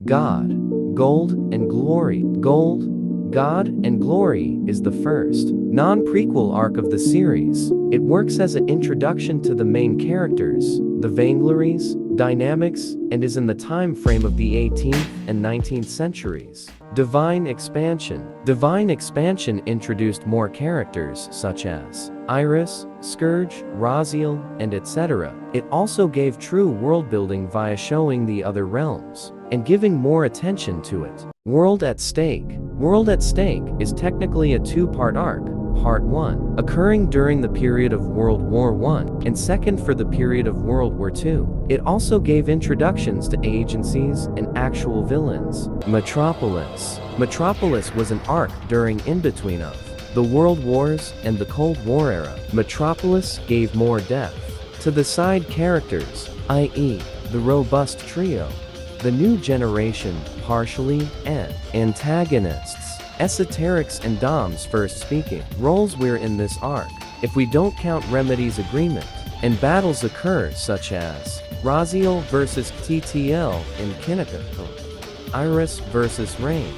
God, Gold, and Glory. Gold, God, and Glory is the first non-prequel arc of the series. It works as an introduction to the main characters, the Vainglories, dynamics, and is in the time frame of the 18th and 19th centuries. Divine Expansion. Divine Expansion introduced more characters such as Iris, Scourge, Raziel, and etc. It also gave true world-building via showing the other realms and giving more attention to it. World at Stake. World at Stake is technically a two-part arc. Part 1, occurring during the period of World War I, and second for the period of World War II. It also gave introductions to agencies and actual villains. Metropolis. Metropolis was an arc during in-between of the World Wars and the Cold War era. Metropolis gave more depth to the side characters, i.e., the robust trio, the new generation, partially, and antagonists. Esoterics and Dom's first speaking roles were in this arc, if we don't count Remedy's agreement, and battles occur such as Raziel vs TTL in Kineko, Iris vs Rain,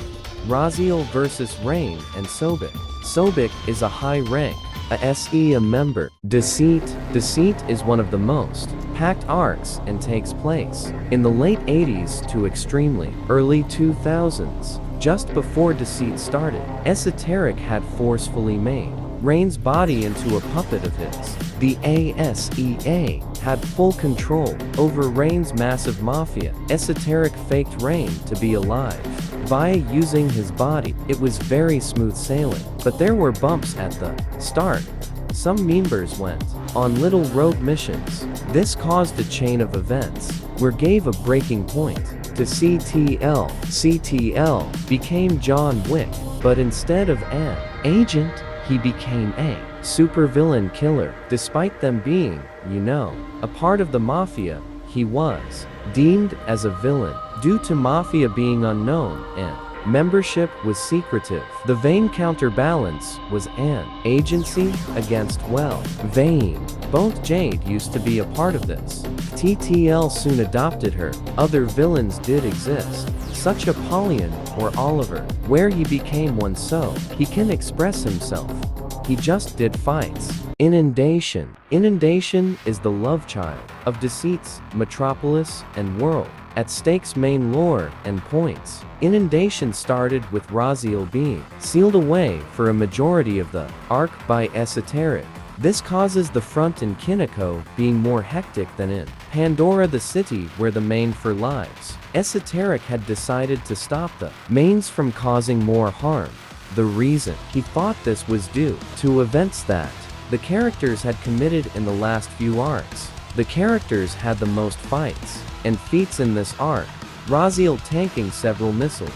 Raziel vs Rain and Sobek. Sobek is a high rank, a SEA member. Deceit. Deceit is one of the most packed arcs and takes place in the late 80s to extremely early 2000s. Just before Deceit started, Esoteric had forcefully made Rain's body into a puppet of his. The ASEA had full control over Rain's massive mafia. Esoteric faked Rain to be alive via using his body. It was very smooth sailing, but there were bumps at the start. Some members went on little rogue missions. This caused a chain of events where gave a breaking point to CTL. CTL became John Wick, but instead of an agent, he became a supervillain killer. Despite them being, a part of the mafia, he was deemed as a villain due to mafia being unknown and membership was secretive. The Vane counterbalance was an agency against Vane. Both Jade used to be a part of this. TTL soon adopted her. Other villains did exist, such Apollyon or Oliver, where he became one so he can express himself. He just did fights. Inundation. Inundation is the love child of Deceit's Metropolis and World at Stake's main lore and points. Inundation started with Raziel being sealed away for a majority of the arc by Esoteric. This causes the front in Kineko being more hectic than in Pandora, the city where the main for lives. Esoteric had decided to stop the mains from causing more harm. The reason he thought this was due to events that the characters had committed in the last few arcs. The characters had the most fights and feats in this arc, Raziel tanking several missiles,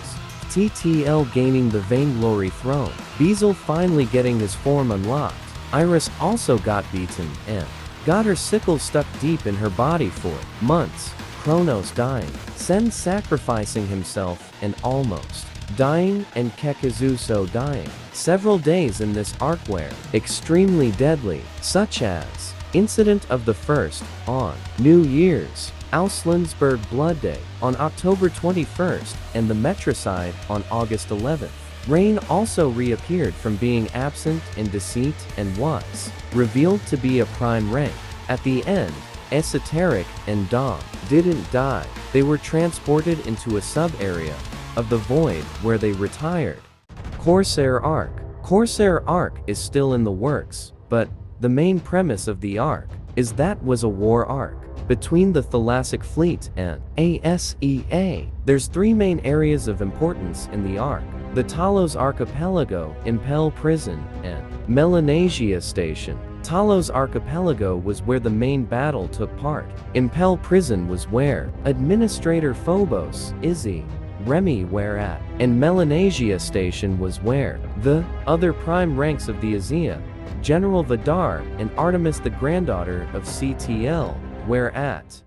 TTL gaining the Vainglory throne, Beezle finally getting his form unlocked. Iris also got beaten and got her sickle stuck deep in her body for months, Kronos dying, Sen sacrificing himself and almost dying, and Kekazuso dying. Several days in this arc were extremely deadly, such as Incident of the First on New Year's, Auslandsberg Blood Day on October 21st, and the Metricide on August 11th. Rain also reappeared from being absent in Deceit and was revealed to be a prime rank. At the end, Esoteric and Dom didn't die. They were transported into a sub-area of the Void where they retired. Corsair Arc. Corsair Arc is still in the works, but the main premise of the arc is that was a war arc between the Thalassic Fleet and ASEA. There's three main areas of importance in the arc: the Talos Archipelago, Impel Prison, and Melanesia Station. Talos Archipelago was where the main battle took part. Impel Prison was where Administrator Phobos, Izzy, Remy were at, and Melanesia Station was where the other prime ranks of the Azea, General Vidar and Artemis the granddaughter of CTL, were at.